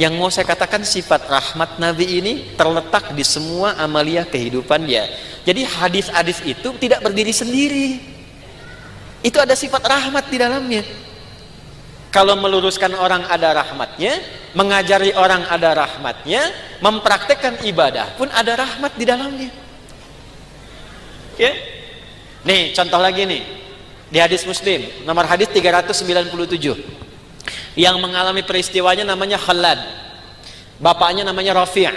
Yang mau saya katakan, sifat rahmat Nabi ini terletak di semua amalia kehidupan dia. Jadi hadis-hadis itu tidak berdiri sendiri. Itu ada sifat rahmat di dalamnya. Kalau meluruskan orang ada rahmatnya, mengajari orang ada rahmatnya, mempraktekkan ibadah pun ada rahmat di dalamnya. Oke? Nih, contoh lagi nih. Di hadis Muslim, nomor hadis 397. Yang mengalami peristiwanya namanya Khalad. Bapaknya namanya Rafi'.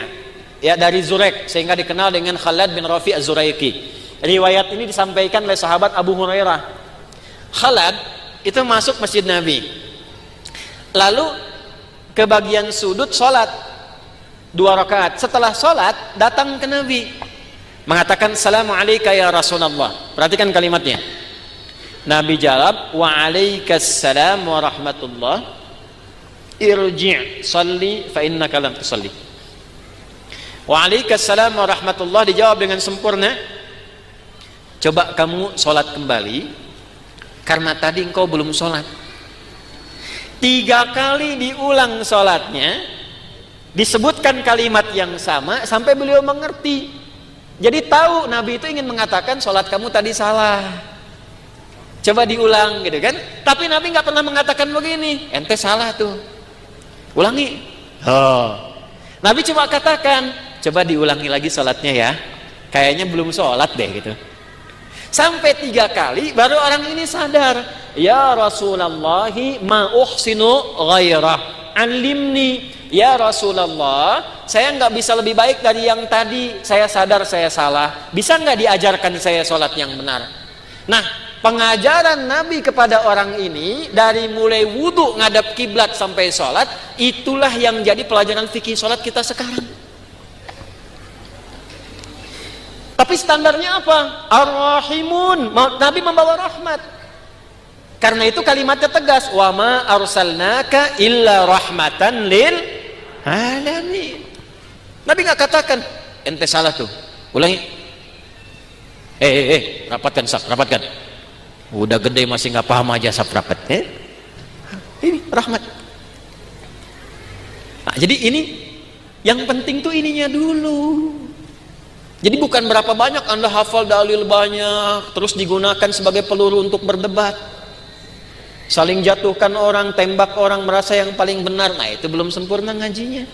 Ya, dari Zurek, sehingga dikenal dengan Khalad bin Rafi' Az-Zuraiki. Riwayat ini disampaikan oleh sahabat Abu Hurairah. Khalad itu masuk masjid Nabi. Lalu ke bagian sudut sholat 2 rakaat. Setelah sholat datang ke Nabi, mengatakan Assalamualaikum ya Rasulullah. Perhatikan kalimatnya. Nabi jawab, wa alaikassalam wa rahmatullah, irji' salli fa innaka lam tusalli. Wa alaikassalam wa rahmatullah dijawab dengan sempurna, coba kamu sholat kembali karena tadi engkau belum sholat. 3 kali diulang sholatnya, disebutkan kalimat yang sama sampai beliau mengerti. Jadi tahu Nabi itu ingin mengatakan sholat kamu tadi salah, coba diulang gitu kan. Tapi Nabi nggak pernah mengatakan begini, ente salah tuh, ulangi. Nabi cuma katakan, coba diulangi lagi sholatnya ya, kayaknya belum sholat deh gitu. Sampai 3 kali baru orang ini sadar, ya Rasulullah ma uhsinu ghairah alimni. Ya Rasulullah, saya nggak bisa lebih baik dari yang tadi, saya sadar saya salah, bisa nggak diajarkan saya sholat yang benar. Nah, pengajaran Nabi kepada orang ini dari mulai wudhu ngadap kiblat sampai sholat, itulah yang jadi pelajaran fikih sholat kita sekarang. Tapi standarnya apa? Ar-Rahimun. Nabi membawa rahmat. Karena itu kalimatnya tegas, wa ma arsalnaka illa rahmatan lil alamin. Nabi nggak katakan ente salah tuh, ulangi. Rapatkan saf, rapatkan. Udah gede masih nggak paham aja saf rapat. Ini rahmat. Nah, jadi ini yang penting tuh ininya dulu. Jadi bukan berapa banyak Anda hafal dalil banyak terus digunakan sebagai peluru untuk berdebat, saling jatuhkan orang, tembak orang, merasa yang paling benar. Nah, itu belum sempurna ngajinya.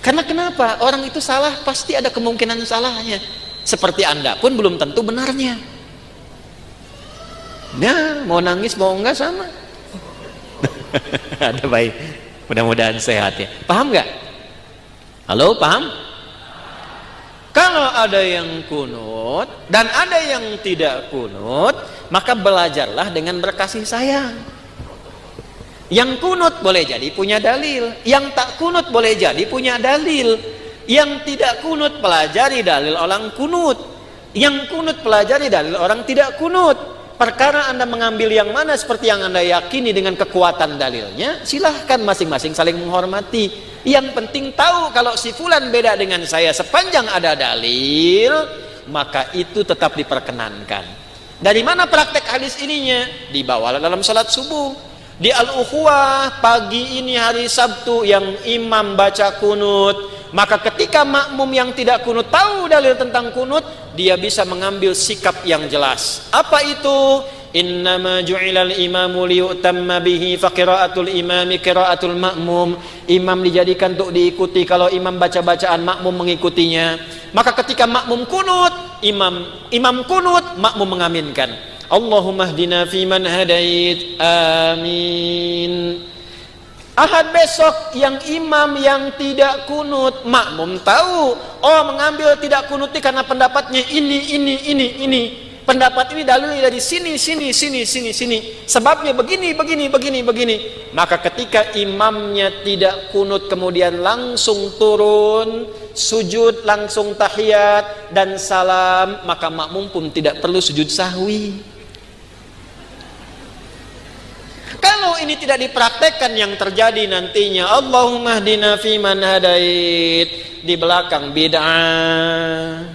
Karena kenapa? Orang itu salah pasti ada kemungkinan salahnya. Seperti Anda pun belum tentu benarnya. Nah, mau nangis mau enggak sama. Ada baik. Mudah-mudahan sehat ya. Paham nggak? Halo, paham? Kalau ada yang kunut dan ada yang tidak kunut, maka belajarlah dengan berkasih sayang. Yang kunut boleh jadi punya dalil, yang tak kunut boleh jadi punya dalil. Yang tidak kunut pelajari dalil orang kunut, yang kunut pelajari dalil orang tidak kunut. Perkara Anda mengambil yang mana seperti yang Anda yakini dengan kekuatan dalilnya, silahkan masing-masing saling menghormati. Yang penting tahu kalau si fulan beda dengan saya, sepanjang ada dalil maka itu tetap diperkenankan. Dari mana praktek hadis ininya? Dibawa dalam salat subuh di Al-Ukhuwah pagi ini hari Sabtu yang imam baca kunut, maka ketika makmum yang tidak kunut tahu dalil tentang kunut, dia bisa mengambil sikap yang jelas. Apa itu? Innama ju'ilal imamu liyutamma bihi fa qiraatul imami qiraatul ma'mum. Imam dijadikan untuk diikuti. Kalau imam baca bacaan, makmum mengikutinya. Maka ketika makmum kunut, imam kunut, makmum mengaminkan. Allahumma hdina fiman hadait. Amin. Ahad besok yang imam yang tidak kunut, makmum tahu, oh mengambil tidak kunut karena pendapatnya ini. Pendapat ini dalilnya dari sini. Sebabnya begini. Maka ketika imamnya tidak kunut kemudian langsung turun, sujud, langsung tahiyat dan salam, maka makmum pun tidak perlu sujud sahwi. Kalau ini tidak dipraktekkan, yang terjadi nantinya Allahumma hdina fiman hadait, di belakang bid'ah.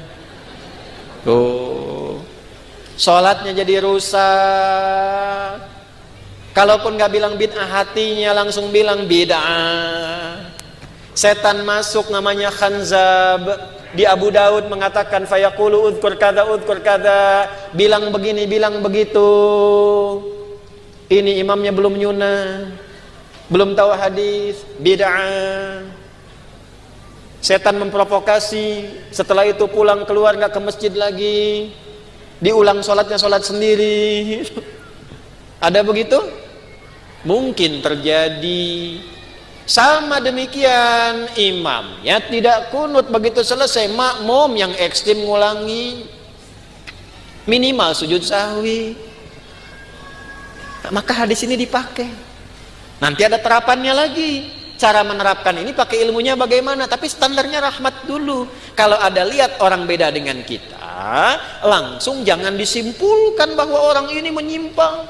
Tuh, sholatnya jadi rusak. Kalaupun nggak bilang bid'ah, hatinya langsung bilang bid'ah. Setan masuk namanya khanzab. Di Abu Daud mengatakan fayaqulu udhkur kada, bilang begini, bilang begitu. Ini imamnya belum nyunah, belum tahu hadis, bid'ah. Setan memprovokasi, setelah itu pulang keluar nggak ke masjid lagi, diulang sholatnya sholat sendiri. Ada begitu? Mungkin terjadi. Sama demikian imamnya tidak kunut, begitu selesai makmum yang ekstrim ngulangi, minimal sujud sahwi. Maka hadis ini dipakai. Nanti ada terapannya lagi. Cara menerapkan ini pakai ilmunya bagaimana, tapi standarnya rahmat dulu. Kalau ada lihat orang beda dengan kita, langsung jangan disimpulkan bahwa orang ini menyimpang,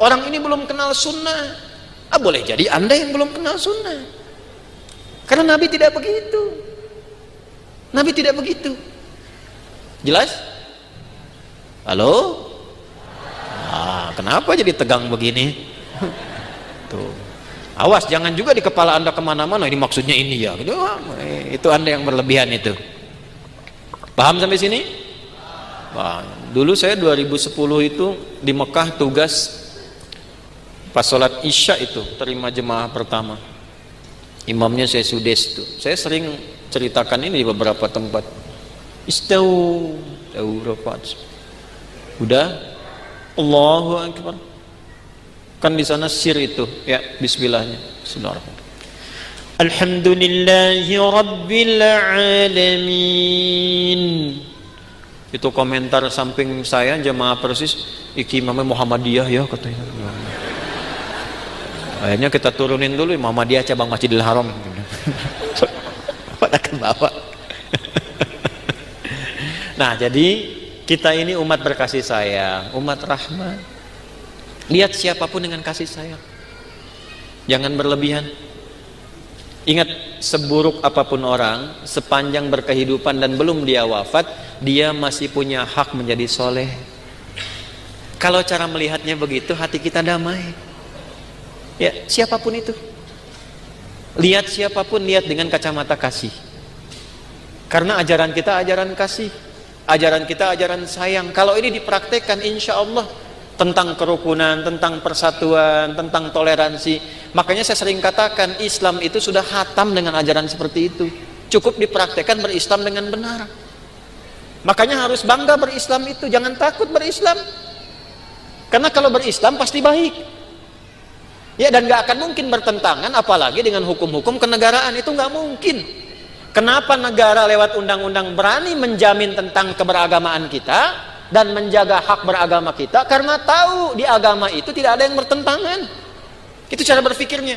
orang ini belum kenal sunnah. Boleh jadi Anda yang belum kenal sunnah, karena Nabi tidak begitu. Nabi tidak begitu. Jelas? Halo? Kenapa jadi tegang begini? Tuh, awas jangan juga di kepala Anda kemana-mana, ini maksudnya ini ya gitu. Itu Anda yang berlebihan itu. Paham sampai sini? Dulu saya 2010 itu di Mekah tugas. Pas sholat isya itu terima jemaah pertama, imamnya saya Sudes tuh. Saya sering ceritakan ini di beberapa tempat. Istau rafat. Udah, Allahu Akbar. Kan di sana sir itu, ya Bismillahnya. Bismillahirrahmanirrahim. Alhamdulillahi Rabbil Alamin. Itu komentar samping saya jemaah persis, iki imamnya Muhammadiyah ya katanya. Akhirnya kita turunin dulu Muhammadiyah cabang Masjidil Haram. Pada ke bawah. Nah, jadi kita ini umat berkasih sayang, umat rahmat. Lihat siapapun dengan kasih sayang. Jangan berlebihan. Ingat, seburuk apapun orang, sepanjang berkehidupan dan belum dia wafat, dia masih punya hak menjadi soleh. Kalau cara melihatnya begitu, hati kita damai. Ya, siapapun itu. Lihat siapapun, lihat dengan kacamata kasih. Karena ajaran kita ajaran kasih, ajaran kita ajaran sayang. Kalau ini dipraktekkan, insya Allah tentang kerukunan, tentang persatuan, tentang toleransi. Makanya saya sering katakan Islam itu sudah khatam dengan ajaran seperti itu. Cukup dipraktekkan berislam dengan benar. Makanya harus bangga berislam itu, jangan takut berislam. Karena kalau berislam pasti baik. Ya, dan gak akan mungkin bertentangan apalagi dengan hukum-hukum kenegaraan, itu gak mungkin. Kenapa negara lewat undang-undang berani menjamin tentang keberagamaan kita dan menjaga hak beragama kita? Karena tahu di agama itu tidak ada yang bertentangan. Itu cara berpikirnya.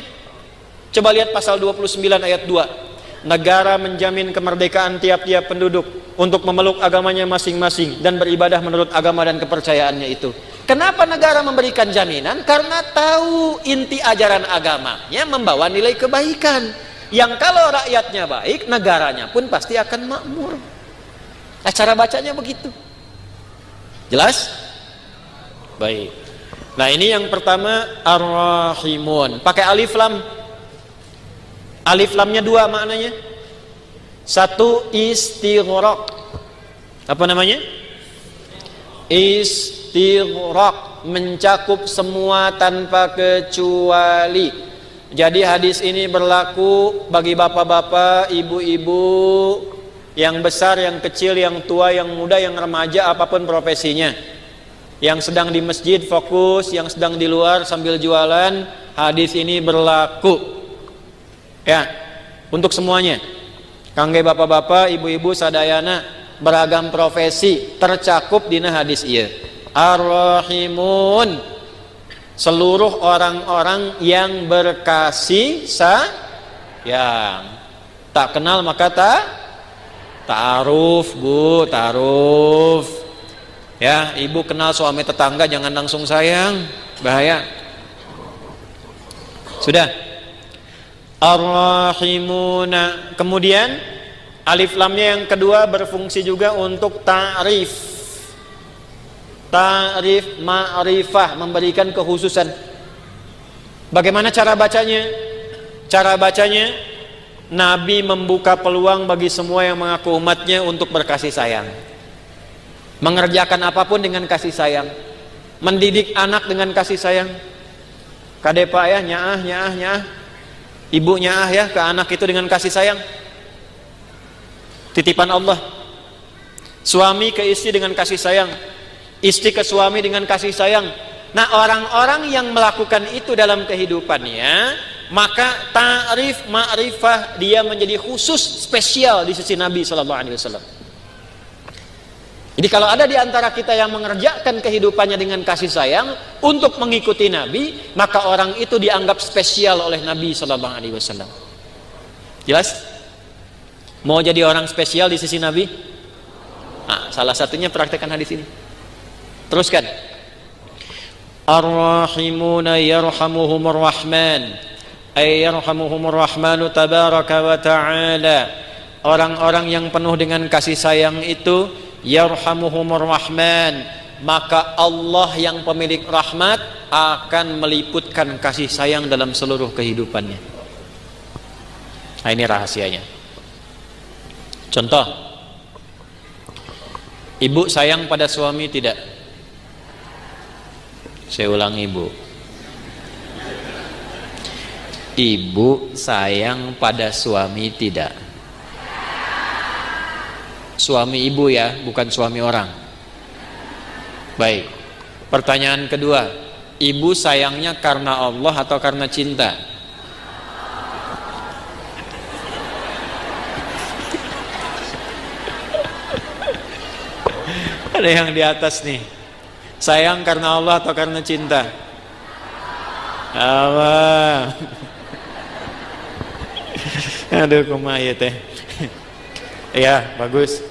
Coba lihat pasal 29 ayat 2. Negara menjamin kemerdekaan tiap-tiap penduduk untuk memeluk agamanya masing-masing dan beribadah menurut agama dan kepercayaannya itu. Kenapa negara memberikan jaminan? Karena tahu inti ajaran agamanya membawa nilai kebaikan, yang kalau rakyatnya baik, negaranya pun pasti akan makmur. Nah, cara bacanya begitu. Jelas? Baik. Nah, ini yang pertama, Ar-Rahimun. Pakai alif lam. Alif lamnya dua maknanya. Satu, istighraq. Apa namanya? Istighraq, mencakup semua tanpa kecuali. Jadi hadis ini berlaku bagi bapak-bapak, ibu-ibu, yang besar, yang kecil, yang tua, yang muda, yang remaja, apapun profesinya. Yang sedang di masjid fokus, yang sedang di luar sambil jualan, hadis ini berlaku. Ya, untuk semuanya. Kangge bapak-bapak, ibu-ibu, sadayana, beragam profesi tercakup dina hadis ieu. Ar-Rahimun, seluruh orang-orang yang berkasih sayang. Tak kenal maka ta'aruf, Bu, ta'aruf. Ya, ibu kenal suami tetangga jangan langsung sayang, bahaya. Sudah. Ar-Rahimuna. Kemudian alif lamnya yang kedua berfungsi juga untuk ta'rif. Ta'rif, ma'rifah, memberikan kekhususan. Bagaimana cara bacanya? Cara bacanya, Nabi membuka peluang bagi semua yang mengaku umatnya untuk berkasih sayang. Mengerjakan apapun dengan kasih sayang. Mendidik anak dengan kasih sayang. Kade pak ya, nyaah. Ibu nyaah ya ke anak itu dengan kasih sayang. Titipan Allah. Suami ke istri dengan kasih sayang. Istri ke suami dengan kasih sayang. Nah, orang-orang yang melakukan itu dalam kehidupannya, maka ta'rif ma'rifah dia menjadi khusus, spesial di sisi Nabi SAW. Jadi kalau ada di antara kita yang mengerjakan kehidupannya dengan kasih sayang untuk mengikuti Nabi, maka orang itu dianggap spesial oleh Nabi SAW. Jelas? Mau jadi orang spesial di sisi Nabi? Nah, salah satunya praktekkan hadis ini. Teruskan. Ar-rahimuna yarhamuhumur rahman. Ay yarhamuhumur rahmanu tabaraka wa ta'ala. Orang-orang yang penuh dengan kasih sayang itu yarhamuhumur rahman, maka Allah yang pemilik rahmat akan meliputkan kasih sayang dalam seluruh kehidupannya. Nah, ini rahasianya. Contoh, ibu sayang pada suami tidak? Saya ulang, ibu sayang pada suami tidak? Suami ibu ya, bukan suami orang. Baik. Pertanyaan kedua, ibu sayangnya karena Allah atau karena cinta? Ada yang di atas nih. Sayang karena Allah atau karena cinta? Allah. Aduh, kumaha teh. Ya, bagus.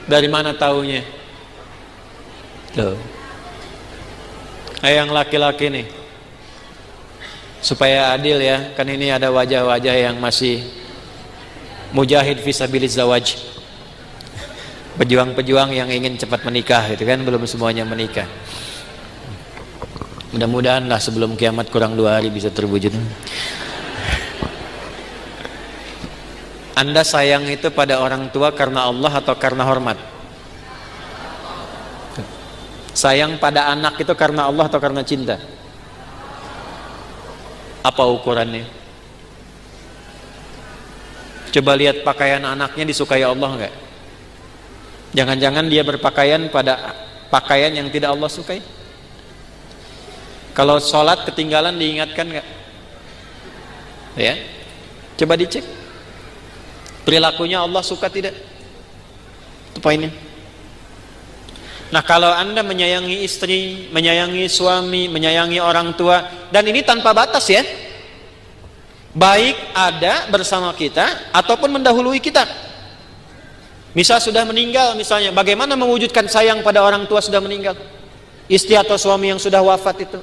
Dari mana taunya? Tuh. Yang laki-laki nih. Supaya adil ya, kan ini ada wajah-wajah yang masih mujahid fisabilillah zawaj. Pejuang-pejuang yang ingin cepat menikah gitu kan, belum semuanya menikah. Mudah-mudahan lah sebelum kiamat kurang 2 hari bisa terwujud. Anda sayang itu pada orang tua karena Allah atau karena hormat? Sayang pada anak itu karena Allah atau karena cinta? Apa ukurannya? Coba lihat pakaian anaknya, disukai Allah enggak? Jangan-jangan dia berpakaian pada pakaian yang tidak Allah sukai? Kalau sholat ketinggalan diingatkan enggak? Ya, coba dicek. Perilakunya Allah suka tidak? Itu poinnya. Nah, kalau Anda menyayangi istri, menyayangi suami, menyayangi orang tua, dan ini tanpa batas ya, baik ada bersama kita ataupun mendahului kita. Misal sudah meninggal misalnya, bagaimana mewujudkan sayang pada orang tua sudah meninggal? Istri atau suami yang sudah wafat itu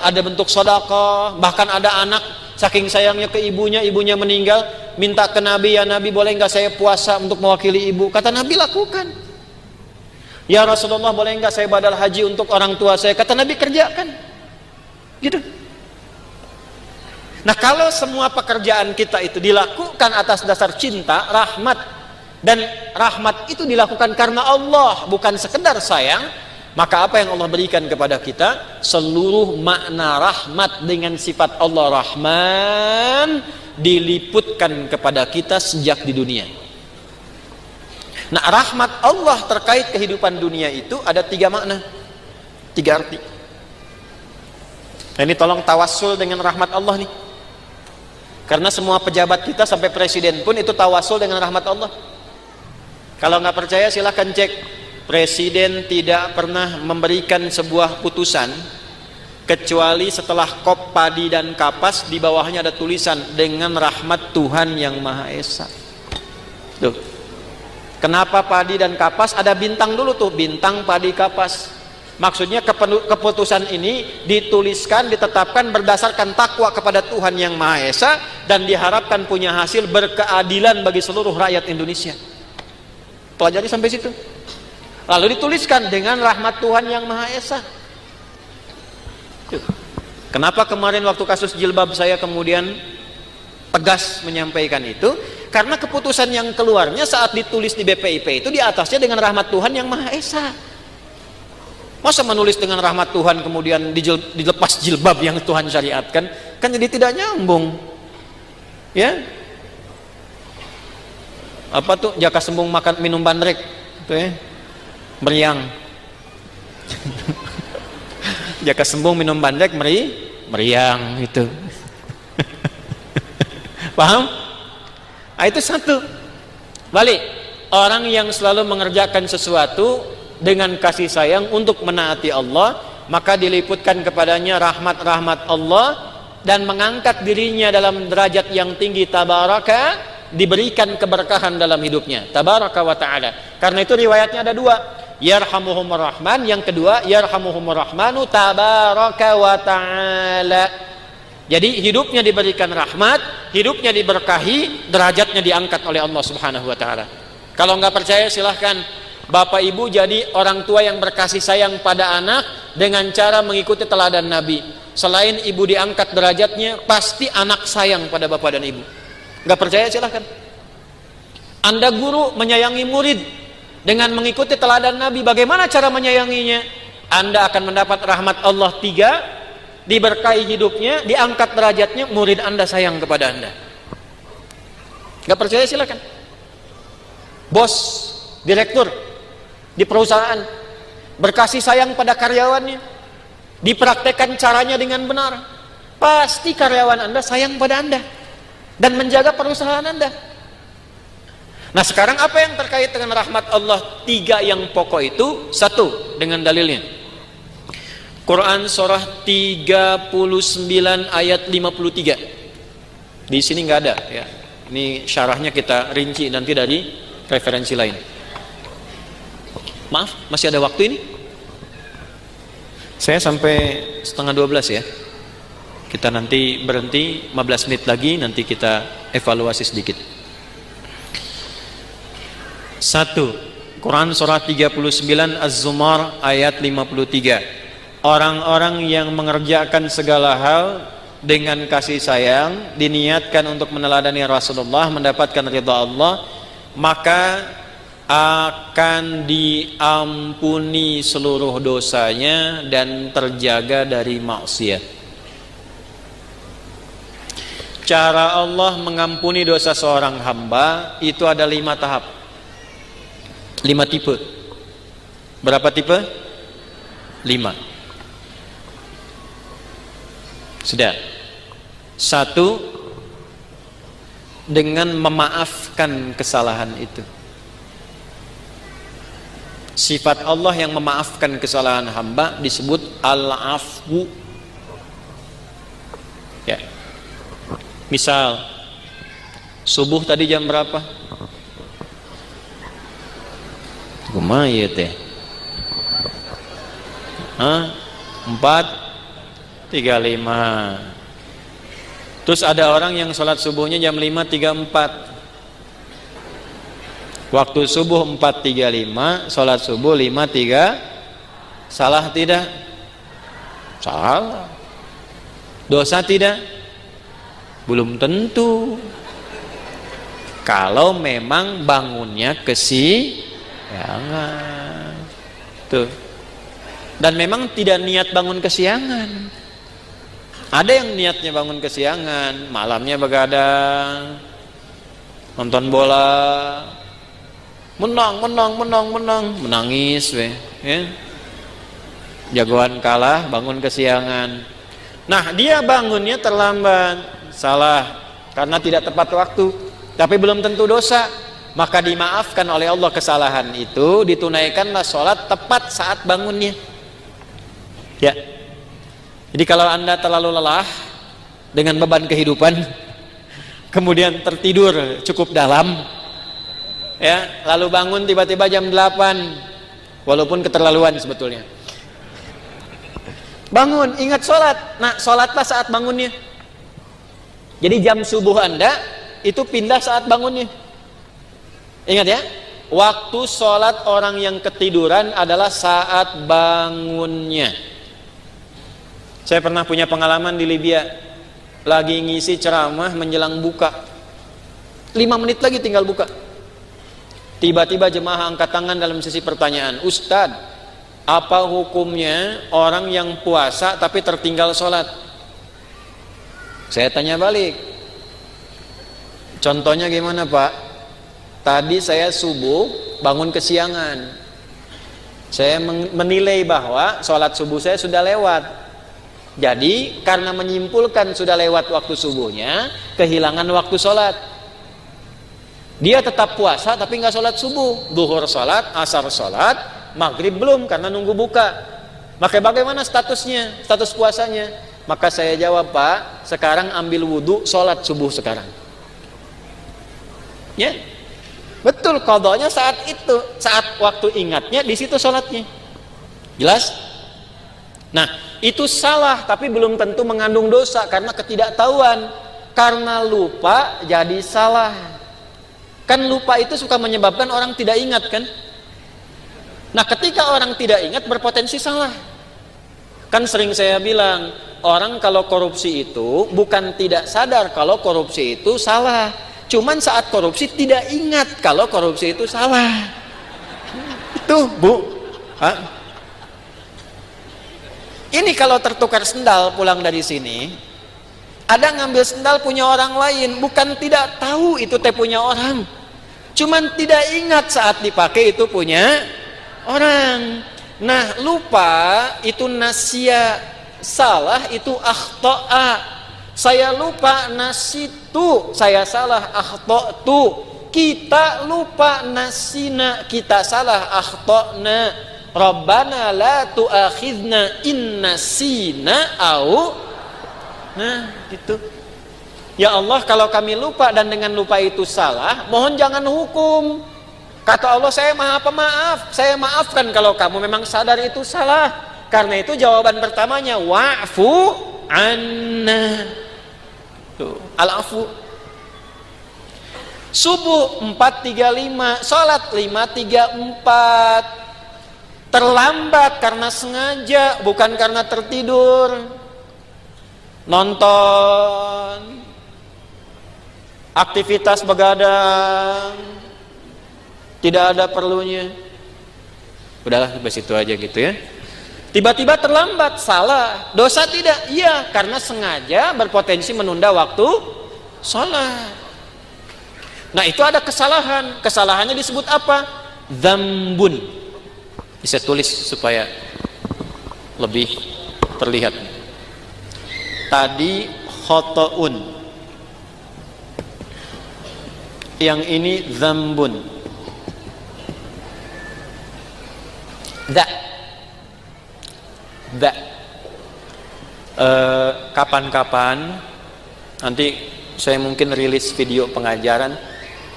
ada bentuk sedekah, bahkan ada anak saking sayangnya ke ibunya meninggal, minta ke Nabi, ya Nabi boleh nggak saya puasa untuk mewakili ibu? Kata Nabi, lakukan. Ya Rasulullah, boleh nggak saya badal haji untuk orang tua saya? Kata Nabi, kerjakan. Gitu. Nah, kalau semua pekerjaan kita itu dilakukan atas dasar cinta, rahmat, dan rahmat itu dilakukan karena Allah, bukan sekedar sayang, maka apa yang Allah berikan kepada kita? Seluruh makna rahmat dengan sifat Allah Rahman diliputkan kepada kita sejak di dunia. Nah, rahmat Allah terkait kehidupan dunia itu ada 3 makna, 3 arti. Nah, ini tolong tawassul dengan rahmat Allah nih. Karena semua pejabat kita sampai presiden pun itu tawassul dengan rahmat Allah. Kalau nggak percaya silahkan cek. Presiden tidak pernah memberikan sebuah putusan kecuali setelah kop padi dan kapas di bawahnya ada tulisan dengan rahmat Tuhan yang Maha Esa. Tuh. Kenapa padi dan kapas ada bintang dulu tuh, bintang padi kapas. Maksudnya keputusan ini dituliskan, ditetapkan berdasarkan takwa kepada Tuhan yang Maha Esa dan diharapkan punya hasil berkeadilan bagi seluruh rakyat Indonesia. Pelajari sampai situ. Lalu dituliskan dengan rahmat Tuhan yang Maha Esa. Kenapa kemarin waktu kasus jilbab saya kemudian tegas menyampaikan itu? Karena keputusan yang keluarnya saat ditulis di BPIP itu di atasnya dengan rahmat Tuhan yang Maha Esa. Masa menulis dengan rahmat Tuhan kemudian dilepas jilbab yang Tuhan syariatkan, kan jadi tidak nyambung. Ya. Apa tuh jaka sembung makan minum bandrek itu ya. Meriang. Jaka sembung minum bandrek meriang itu. Paham? Nah, itu satu. Balik, orang yang selalu mengerjakan sesuatu dengan kasih sayang untuk menaati Allah, maka diliputkan kepadanya rahmat-rahmat Allah dan mengangkat dirinya dalam derajat yang tinggi, tabaraka, diberikan keberkahan dalam hidupnya, tabaraka wa ta'ala. Karena itu riwayatnya ada dua, yarhamuhumur rahman, yang kedua yarhamuhumur rahmanu tabaraka wa ta'ala. Jadi hidupnya diberikan rahmat, hidupnya diberkahi, derajatnya diangkat oleh Allah Subhanahu wa taala. Kalau nggak percaya silahkan Bapak Ibu jadi orang tua yang berkasih sayang pada anak dengan cara mengikuti teladan Nabi. Selain ibu diangkat derajatnya, pasti anak sayang pada bapak dan ibu. Nggak percaya silahkan. Anda guru menyayangi murid dengan mengikuti teladan Nabi, bagaimana cara menyayanginya? Anda akan mendapat rahmat Allah 3, diberkahi hidupnya, diangkat derajatnya, murid Anda sayang kepada Anda. Gak percaya silakan. Bos, direktur di perusahaan berkasih sayang pada karyawannya, dipraktekkan caranya dengan benar, pasti karyawan Anda sayang pada Anda dan menjaga perusahaan Anda. Nah sekarang apa yang terkait dengan rahmat Allah 3 yang pokok itu? Satu, dengan dalilnya Quran surah 39 ayat 53. Di sini nggak ada ya. Ini syarahnya kita rinci nanti dari referensi lain. Maaf, masih ada waktu ini? Saya sampai setengah 12 ya. Kita nanti berhenti 15 menit lagi, nanti kita evaluasi sedikit. 1. Quran surah 39 Az-Zumar ayat 53. Orang-orang yang mengerjakan segala hal dengan kasih sayang, diniatkan untuk meneladani Rasulullah, mendapatkan ridha Allah, maka akan diampuni seluruh dosanya dan terjaga dari maksiat. Cara Allah mengampuni dosa seorang hamba itu ada 5 tahap, 5 tipe. Berapa tipe? 5. Sudah. 1, dengan memaafkan kesalahan itu. Sifat Allah yang memaafkan kesalahan hamba disebut al-afwu. Ya. Misal subuh tadi jam berapa? Kumaha ieu teh? 4:35. Terus ada orang yang sholat subuhnya jam 5:34. Waktu subuh 4:35, sholat subuh 5:3. Salah tidak? Salah. Dosa tidak? Belum tentu. Kalau memang bangunnya kesiangan. Tuh. Dan memang tidak niat bangun kesiangan. Ada yang niatnya bangun kesiangan, malamnya begadang, nonton bola, menangis we, ya. Jagoan kalah, bangun kesiangan. Nah, dia bangunnya terlambat, salah karena tidak tepat waktu, tapi belum tentu dosa. Maka dimaafkan oleh Allah kesalahan itu, ditunaikanlah sholat tepat saat bangunnya. Ya. Jadi kalau Anda terlalu lelah dengan beban kehidupan, kemudian tertidur cukup dalam, ya, lalu bangun tiba-tiba jam 8, walaupun keterlaluan sebetulnya. Bangun, ingat sholat. Nah, sholatlah saat bangunnya. Jadi jam subuh Anda itu pindah saat bangunnya. Ingat ya, waktu sholat orang yang ketiduran adalah saat bangunnya. Saya pernah punya pengalaman di Libya, lagi ngisi ceramah menjelang buka, 5 menit lagi tinggal buka. Tiba-tiba jemaah angkat tangan dalam sesi pertanyaan, Ustadz, apa hukumnya orang yang puasa tapi tertinggal sholat? Saya tanya balik, contohnya gimana Pak? Tadi saya subuh bangun kesiangan, saya menilai bahwa sholat subuh saya sudah lewat. Jadi karena menyimpulkan sudah lewat waktu subuhnya, kehilangan waktu sholat. Dia tetap puasa tapi nggak sholat subuh, zuhur sholat, asar sholat, maghrib belum karena nunggu buka. Maka bagaimana statusnya, status puasanya? Maka saya jawab, Pak, sekarang ambil wudhu, sholat subuh sekarang. Ya, betul, qadanya saat itu, saat waktu ingatnya di situ sholatnya. Jelas? Nah, itu salah tapi belum tentu mengandung dosa karena ketidaktahuan. Karena lupa jadi salah. Kan lupa itu suka menyebabkan orang tidak ingat kan? Nah, ketika orang tidak ingat berpotensi salah. Kan sering saya bilang, orang kalau korupsi itu bukan tidak sadar kalau korupsi itu salah. Cuman saat korupsi tidak ingat kalau korupsi itu salah. Itu, Bu. Hah? Ini kalau tertukar sendal pulang dari sini, ada ngambil sendal punya orang lain, bukan tidak tahu itu teh punya orang, cuman tidak ingat saat dipakai itu punya orang. Nah, lupa itu nasya, salah itu akhta'a. Saya lupa nasitu, saya salah akhta'tu. Kita lupa nasina, kita salah akhta'na. Rabbana la tu'akhidna in nasina au. Nah, gitu. Ya Allah, kalau kami lupa dan dengan lupa itu salah, mohon jangan hukum. Kata Allah, saya maha pemaaf, saya maafkan kalau kamu memang sadar itu salah. Karena itu jawaban pertamanya wa'fu anna. Tuh, al-afu. Subuh 4.35, salat 5.34. Terlambat karena sengaja, bukan karena tertidur. Nonton, aktivitas begadang, tidak ada perlunya. Udahlah, sampai situ aja gitu ya. Tiba-tiba terlambat, salah. Dosa tidak? Iya, karena sengaja berpotensi menunda waktu sholat. Nah, itu ada kesalahan. Kesalahannya disebut apa? Dzambun. Bisa tulis supaya lebih terlihat. Tadi khotoun, yang ini dzambun. Kapan-kapan nanti saya mungkin rilis video pengajaran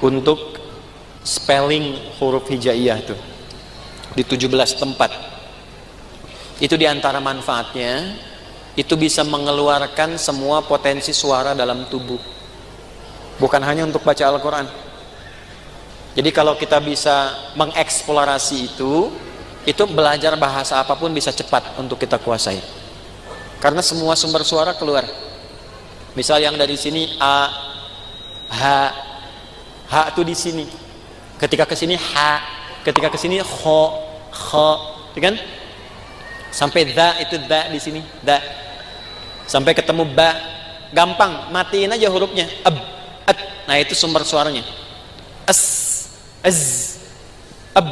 untuk spelling huruf hijaiyah tuh di 17 tempat. Itu diantara manfaatnya, itu bisa mengeluarkan semua potensi suara dalam tubuh, bukan hanya untuk baca Al-Quran. Jadi kalau kita bisa mengeksplorasi itu belajar bahasa apapun bisa cepat untuk kita kuasai, karena semua sumber suara keluar. Misal yang dari sini a, ha itu di sini, ketika ke sini ha, ketika ke sini kho, kan? Sampai da itu da di sini, da. Sampai ketemu ba, gampang, matiin aja hurufnya. Ab, at. Nah, itu sumber suaranya. As, az, ab.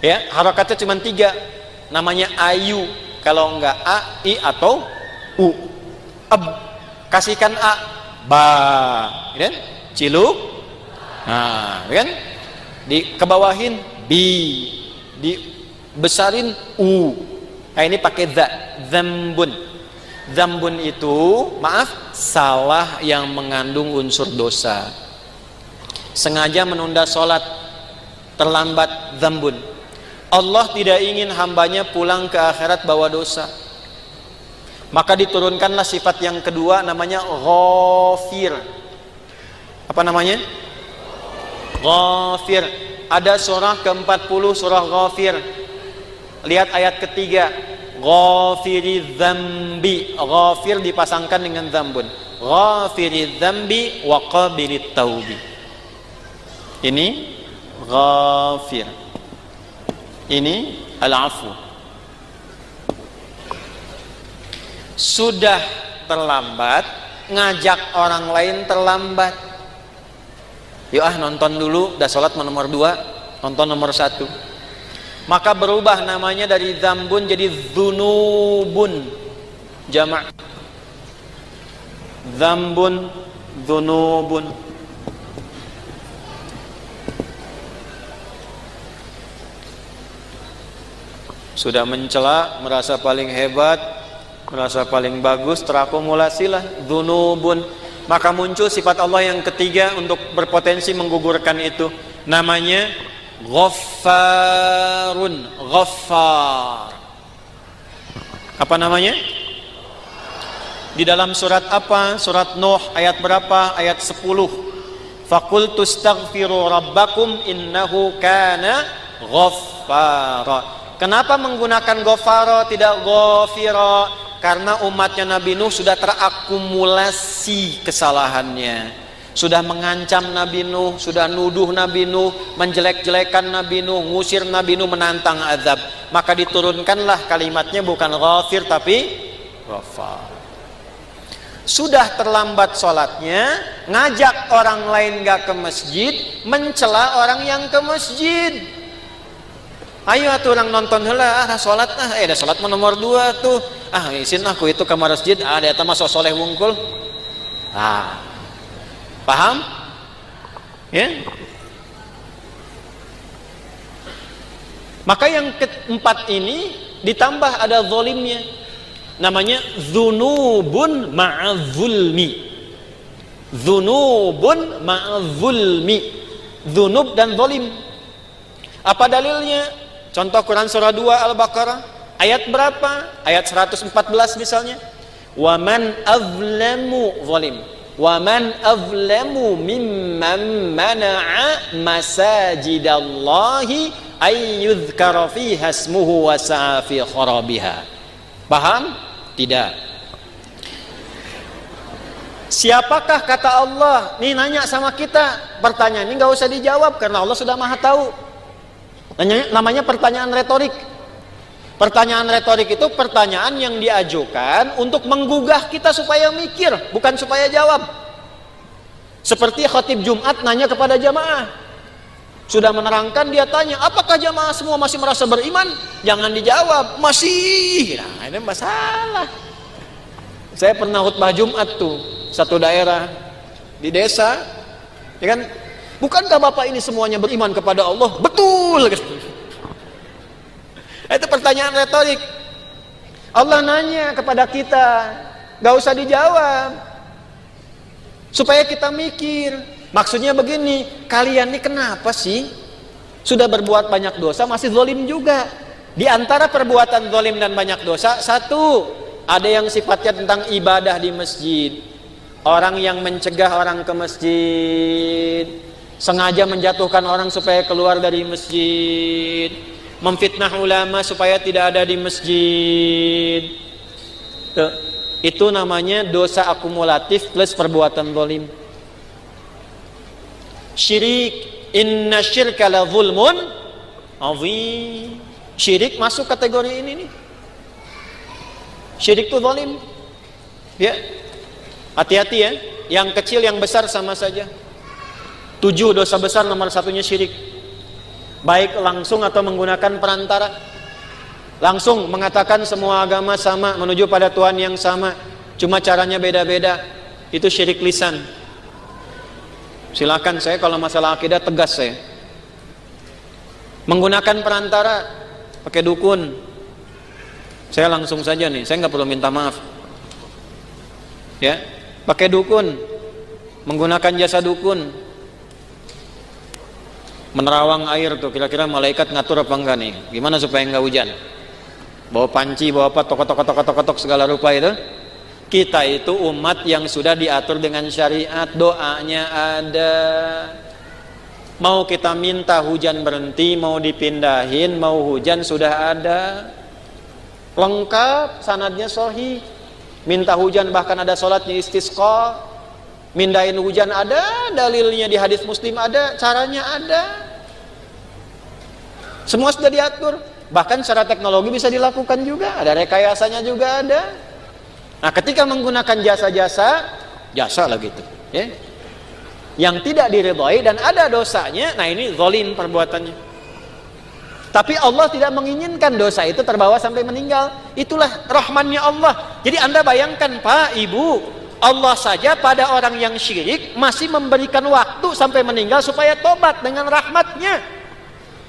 Ya, harakatnya cuma 3. Namanya ayu. Kalau enggak a, i atau u. Ab. Kasihkan a, ba. Kan? Ciluk. Nah, kan? Dikebawahin bi, dibesarin u. Nah, ini pakai za, dzambun. Dzambun itu, maaf, salah yang mengandung unsur dosa. Sengaja menunda sholat, terlambat, dzambun. Allah tidak ingin hambanya pulang ke akhirat bawa dosa. Maka diturunkanlah sifat yang kedua, namanya ghafir. Apa namanya? Ghafir. Ada surah ke-40, surah Ghafir. Lihat ayat ketiga. ghafiriz dzambi, ghafir dipasangkan dengan dzambun, ghafiriz dzambi wa qabilit taubi. Ini ghafir, ini al-afu. Sudah terlambat, ngajak orang lain terlambat. Yuk nonton dulu, udah sholat nomor 2, nonton nomor 1. Maka berubah namanya dari dzambun jadi dzunubun, jamak. Dzambun, dzunubun. Sudah mencela, merasa paling hebat, merasa paling bagus, terakumulasilah dzunubun. Maka muncul sifat Allah yang ketiga untuk berpotensi menggugurkan itu, namanya Ghaffarun, Ghaffar. Apa namanya? Di dalam surat apa? Surat Nuh ayat berapa? Ayat 10. Faqultu astaghfiru rabbakum innahu kana ghaffara. Kenapa menggunakan ghaffara tidak ghafira? Karena umatnya Nabi Nuh sudah terakumulasi kesalahannya, sudah mengancam Nabi Nuh, sudah nuduh Nabi Nuh, menjelek-jelekan Nabi Nuh, ngusir Nabi Nuh, menantang azab. Maka diturunkanlah kalimatnya bukan ghafir tapi ghafar. Sudah terlambat sholatnya, ngajak orang lain gak ke masjid, mencela orang yang ke masjid. Ayo atuh orang nonton heula, sholat dah sholat nomor 2 tuh. Isin aku itu ke masjid, ada eta mah soleh wungkul. Paham? Ya. Maka yang keempat ini ditambah ada zalimnya. Namanya dzunubun ma'adzulmi. Dzunubun ma'adzulmi. Dzunub dan zalim. Apa dalilnya? Contoh Quran surah 2 Al-Baqarah ayat berapa? Ayat 114 misalnya. Wa man azlamu zalim. Wa man azlamu mimman mana'a masajidallahi ay yuzkara fiha ismuhu wa sa'a fi kharabiha. Paham? Tidak. Siapakah kata Allah? Nih nanya sama kita, pertanyaan ini nggak usah dijawab karena Allah sudah Maha tahu. Namanya pertanyaan retorik. Pertanyaan retorik itu pertanyaan yang diajukan untuk menggugah kita supaya mikir, bukan supaya jawab. Seperti khatib Jumat nanya kepada jamaah, sudah menerangkan, dia tanya, apakah jamaah semua masih merasa beriman? Jangan dijawab, masih. Nah ini masalah. Saya pernah khutbah Jumat tuh, satu daerah di desa, ya kan? Bukankah bapak ini semuanya beriman kepada Allah? Betul. Itu pertanyaan retorik. Allah nanya kepada kita, gak usah dijawab, supaya kita mikir. Maksudnya begini, kalian ini kenapa sih sudah berbuat banyak dosa masih zalim juga? Di antara perbuatan zalim dan banyak dosa, satu, ada yang sifatnya tentang ibadah di masjid. Orang yang mencegah orang ke masjid, sengaja menjatuhkan orang supaya keluar dari masjid, memfitnah ulama supaya tidak ada di masjid. Itu namanya dosa akumulatif plus perbuatan zalim. Syirik, inna syirka la zulmun azim. Syirik masuk kategori ini nih. Syirik itu zalim. Ya. Hati-hati ya, yang kecil yang besar sama saja. 7 dosa besar nomor satunya syirik. Baik langsung atau menggunakan perantara. Langsung mengatakan semua agama sama, menuju pada Tuhan yang sama, cuma caranya beda-beda. Itu syirik lisan. Silakan, saya kalau masalah akidah tegas saya. Menggunakan perantara, pakai dukun, saya langsung saja nih, saya nggak perlu minta maaf. Ya, pakai dukun, menggunakan jasa dukun, menerawang air tuh, kira-kira malaikat ngatur apa enggak nih? Gimana supaya enggak hujan? Bawa panci, bawa apa, tokotok segala rupa itu. Kita itu umat yang sudah diatur dengan syariat, doanya ada. Mau kita minta hujan berhenti, mau dipindahin, mau hujan sudah ada. lengkap, sanadnya sahih. Minta hujan, bahkan ada sholatnya istisqa. Mindahin hujan ada, dalilnya di hadis Muslim ada, caranya ada. Semua sudah diatur. Bahkan secara teknologi bisa dilakukan juga, ada rekayasanya juga ada. Nah, ketika menggunakan jasa lah gitu, ya, yang tidak diridhai dan ada dosanya, nah ini zalim perbuatannya. Tapi Allah tidak menginginkan dosa itu terbawa sampai meninggal. Itulah rahmannya Allah. Jadi Anda bayangkan Pak, Ibu, Allah saja pada orang yang syirik masih memberikan waktu sampai meninggal supaya tobat dengan rahmatnya.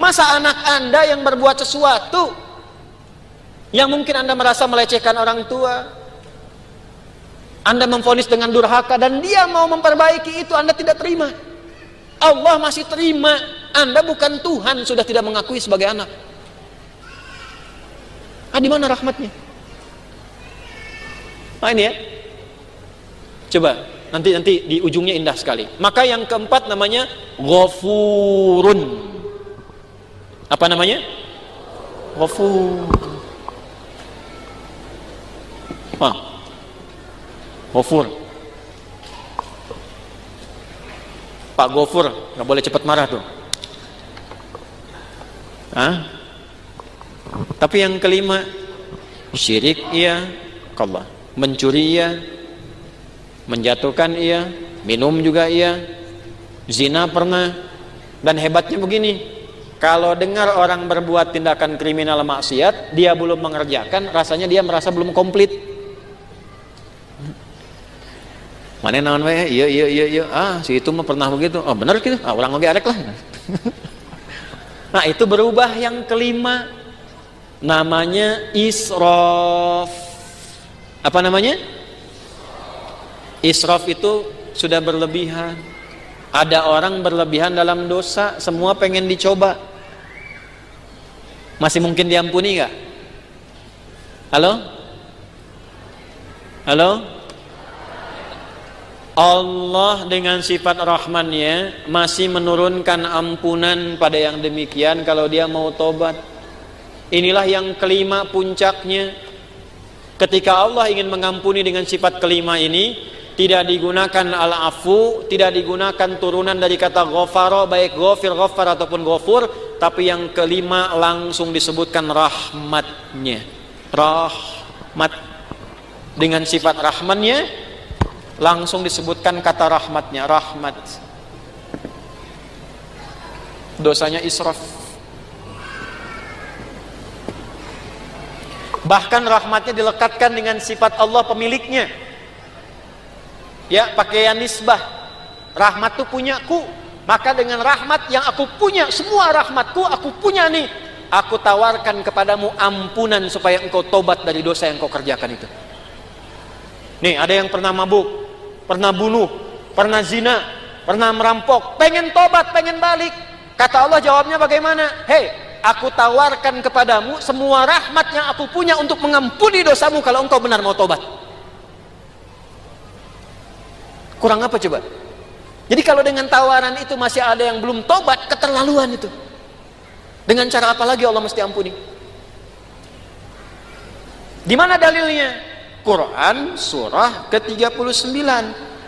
Masa anak Anda yang berbuat sesuatu yang mungkin Anda merasa melecehkan orang tua, Anda memvonis dengan durhaka dan dia mau memperbaiki itu, Anda tidak terima. Allah masih terima. Anda bukan Tuhan, sudah tidak mengakui sebagai anak. Di mana rahmatnya? Nah ini ya. Coba nanti di ujungnya indah sekali. Maka yang keempat namanya Ghafurun. Apa namanya? Ghafur. Ghafur. Pak Ghafur nggak boleh cepat marah tuh. Tapi yang kelima, syirik iya, Allah, mencuri iya, menjatuhkan iya, minum juga iya, zina pernah. Dan hebatnya begini, kalau dengar orang berbuat tindakan kriminal maksiat, dia belum mengerjakan, rasanya dia merasa belum komplit. Mana naon wae? Iya. Si itu mah pernah begitu. Oh, benar gitu. Orang oge arek lah. Nah, itu berubah yang kelima. Namanya israf. Apa namanya? Israf itu sudah berlebihan. Ada orang berlebihan dalam dosa, semua pengen dicoba. Masih mungkin diampuni nggak? Halo? Allah dengan sifat rahmannya masih menurunkan ampunan pada yang demikian kalau dia mau tobat. Inilah yang kelima puncaknya. Ketika Allah ingin mengampuni dengan sifat kelima ini, tidak digunakan al-afu, tidak digunakan turunan dari kata ghafara, baik ghafir, ghafar ataupun ghafur, tapi yang kelima langsung disebutkan rahmatnya. Rahmat. Dengan sifat rahmannya langsung disebutkan kata rahmatnya, rahmat. Dosanya israf. Bahkan rahmatnya dilekatkan dengan sifat Allah pemiliknya. Ya, pakaian nisbah. Rahmat itu punyaku. Maka dengan rahmat yang aku punya, semua rahmatku aku punya nih, aku tawarkan kepadamu ampunan supaya engkau tobat dari dosa yang kau kerjakan itu. Nih, ada yang pernah mabuk, pernah bunuh, pernah zina, pernah merampok, pengen tobat, pengen balik. Kata Allah jawabnya bagaimana? Hei, aku tawarkan kepadamu semua rahmat yang aku punya untuk mengampuni dosamu kalau engkau benar mau tobat. Kurang apa coba? Jadi kalau dengan tawaran itu masih ada yang belum tobat, keterlaluan itu. Dengan cara apa lagi Allah mesti ampuni? Di mana dalilnya? Quran surah ke-39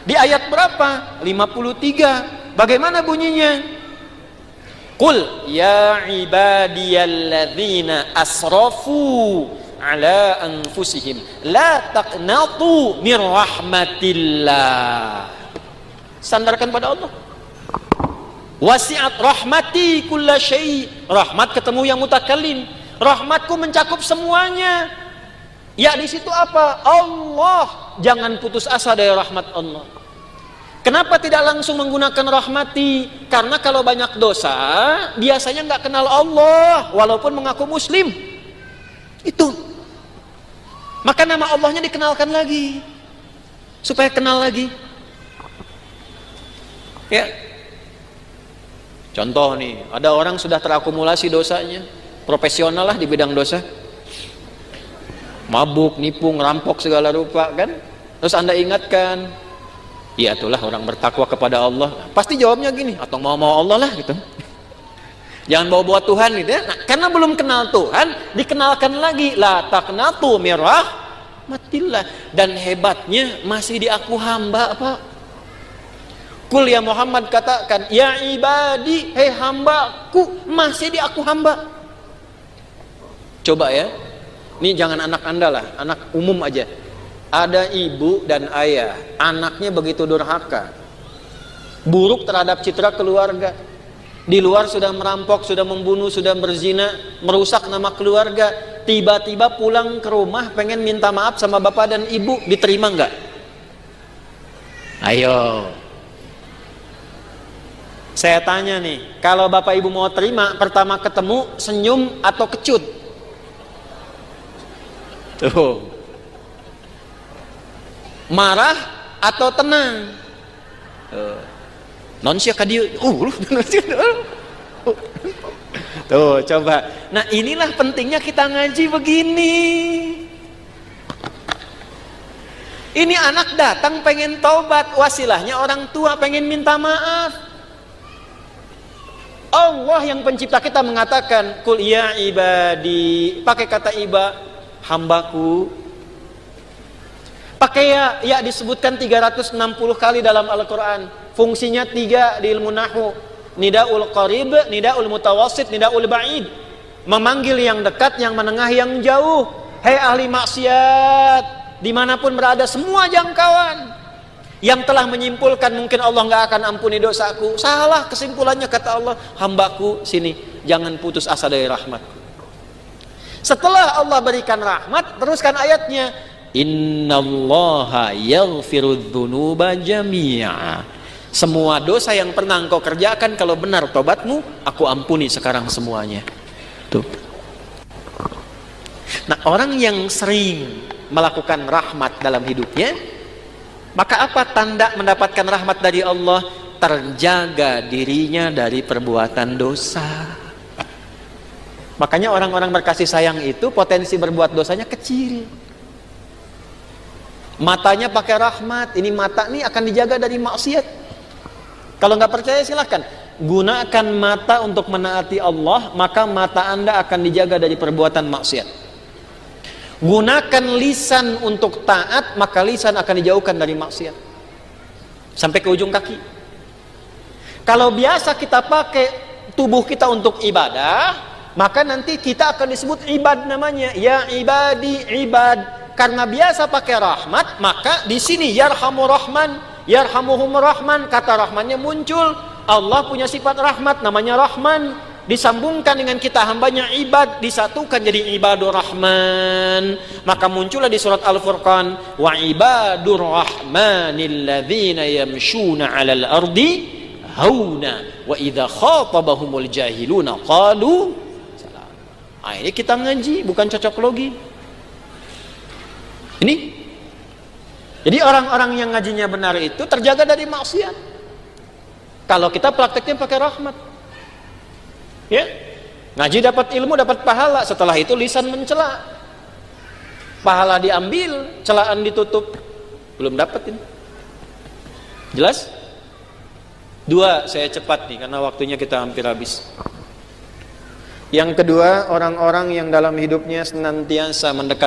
di ayat berapa? 53. Bagaimana bunyinya? Qul ya ibadiyalladzina asrafu ala anfusihim la taqnatu mir rahmatillah. Sandarkan pada Allah. Wasi'at rahmati kulla syai'. Rahmat ketemu yang mutakallim. Rahmatku mencakup semuanya. Ya, di situ apa? Allah. Jangan putus asa dari rahmat Allah. Kenapa tidak langsung menggunakan rahmati? Karena kalau banyak dosa, biasanya nggak kenal Allah, walaupun mengaku Muslim. Itu. Maka nama Allahnya dikenalkan lagi, supaya kenal lagi. Ya. Contoh nih, ada orang sudah terakumulasi dosanya, profesional lah di bidang dosa. Mabuk, nipu, ngerampok segala rupa kan. Terus Anda ingatkan, ya itulah orang bertakwa kepada Allah. Pasti jawabnya gini, atau mau Allah lah gitu. Jangan bawa-bawa Tuhan gitu ya. Nah, karena belum kenal Tuhan, dikenalkan lagi la taqnatu mir rahmatillah. Dan hebatnya masih diaku hamba, Pak. Kul ya Muhammad, katakan ya ibadi, hei hambaku, masih diaku hamba. Coba ya, ini jangan anak Anda lah, anak umum aja. Ada ibu dan ayah, anaknya begitu durhaka, buruk terhadap citra keluarga. Di luar sudah merampok, sudah membunuh, sudah berzina, merusak nama keluarga. Tiba-tiba pulang ke rumah pengen minta maaf sama bapak dan ibu, diterima nggak? Ayo, saya tanya nih, kalau bapak ibu mau terima, pertama ketemu senyum atau kecut? Tuh. Marah atau tenang? Non siapa dia? Tuh, coba. Nah, inilah pentingnya kita ngaji begini. Ini anak datang pengen taubat, wasilahnya orang tua pengen minta maaf. Allah yang pencipta kita mengatakan, "Qul ya ibadi," pakai kata iba, hambaku. Pakai ya disebutkan 360 kali dalam Al-Quran. Fungsinya 3 di ilmu nahwu. Nidaul qarib, nidaul mutawassit, nidaul ba'id. Memanggil yang dekat, yang menengah, yang jauh. Hei ahli maksiat, dimanapun berada, semua jangkauan. Yang telah menyimpulkan mungkin Allah nggak akan ampuni dosaku. Salah kesimpulannya, kata Allah, hambaku sini, jangan putus asa dari rahmatku. Setelah Allah berikan rahmat, teruskan ayatnya, innallaha yaghfirudz dzunuba jami'a. Semua dosa yang pernah engkau kerjakan, kalau benar tobatmu, aku ampuni sekarang semuanya. Tuh. Nah, orang yang sering melakukan rahmat dalam hidupnya, maka apa tanda mendapatkan rahmat dari Allah? Terjaga dirinya dari perbuatan dosa. Makanya orang-orang berkasih sayang itu potensi berbuat dosanya kecil. Matanya pakai rahmat, ini mata nih akan dijaga dari maksiat. Kalau nggak percaya silahkan gunakan mata untuk menaati Allah, maka mata Anda akan dijaga dari perbuatan maksiat. Gunakan lisan untuk taat, maka lisan akan dijauhkan dari maksiat sampai ke ujung kaki. Kalau biasa kita pakai tubuh kita untuk ibadah, maka nanti kita akan disebut ibad namanya. Ya ibadi, ibad. Karena biasa pakai rahmat, maka di sini yarhamur rahman, yarhamuhumur rahman, kata rahmannya muncul. Allah punya sifat rahmat, namanya rahman. Disambungkan dengan kita hambanya ibad, disatukan jadi ibadur rahman. Maka muncullah di surat Al-Furqan, wa ibadur rahmanil ladzina yamshuna 'alal ardi hauna wa idza khatabahumul jahiluna qalu salam. Ah, ini kita ngaji, bukan cocok logi. Ini. Jadi orang-orang yang ngajinya benar itu terjaga dari maksiat. Kalau kita prakteknya pakai rahmat. Ya. Ngaji dapat ilmu, dapat pahala, setelah itu lisan mencela. Pahala diambil, celaan ditutup. Belum dapat ini. Jelas? 2, saya cepat nih karena waktunya kita hampir habis. Yang kedua, orang-orang yang dalam hidupnya senantiasa mendekat